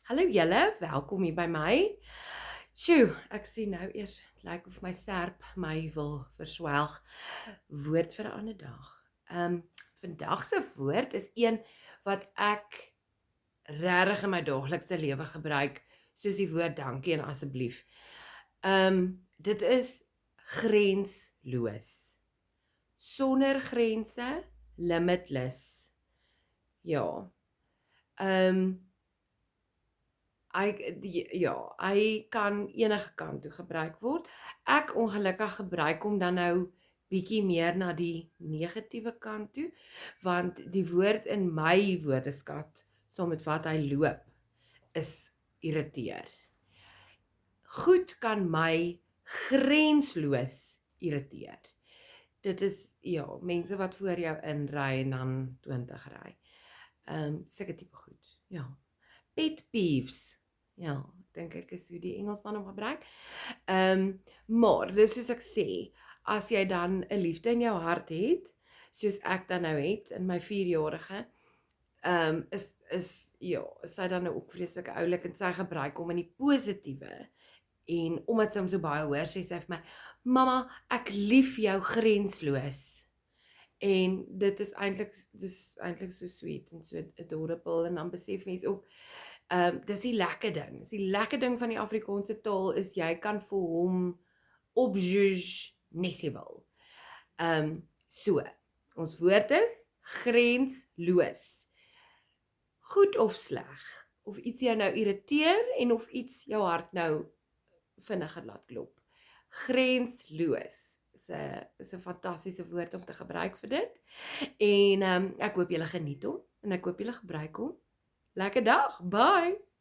Hallo julle, welkom hier by my. Sjoe, ek sien nou eers, het lyk of my serp my wil verswelg. Woord vir 'n ander dag. Vandag se woord is een wat ek regtig in my daaglikse lewe gebruik, soos die woord dankie en asseblief. Dit is grensloos. Sonder grense, limitless. Ja. Ehm hy kan enige kant toe gebruik word. Ek ongelukkig gebruik hom dan nou bietjie meer na die negatiewe kant toe, want die woord in my woordeskat, saam met wat hy loop, is irriteer. Goed kan my grensloos irriteer. Dit is mense wat voor jou inry en dan 20 ry. Sulke tipe goed. Ja. Pet peeves. Ja, dink ek is hoe die Engelsman hom gebruik. Maar dis soos ek sê, as jy dan 'n liefde in jou hart het, soos ek dan nou het in my 4-jarige, is sy dan nou ook vreeslik oulik en sy gebruik hom in die positiewe. En omdat sy hom so baie hoor, sê sy vir my: "Mamma, ek lief jou grensloos." En dit is eintlik so sweet en so adorable, en dan besef mens ook, dis die lekker ding. Dis die lekker ding van die Afrikaanse taal is jy kan vir hom opjuge nes jy wil. So, ons woord is grensloos. Goed of sleg, of iets jou nou irriteer en of iets jou hart nou vinniger laat klop. Grensloos is 'n fantastiese woord om te gebruik vir dit. En ek hoop julle geniet hom en ek hoop julle gebruik hom. Lekker dag. Bye.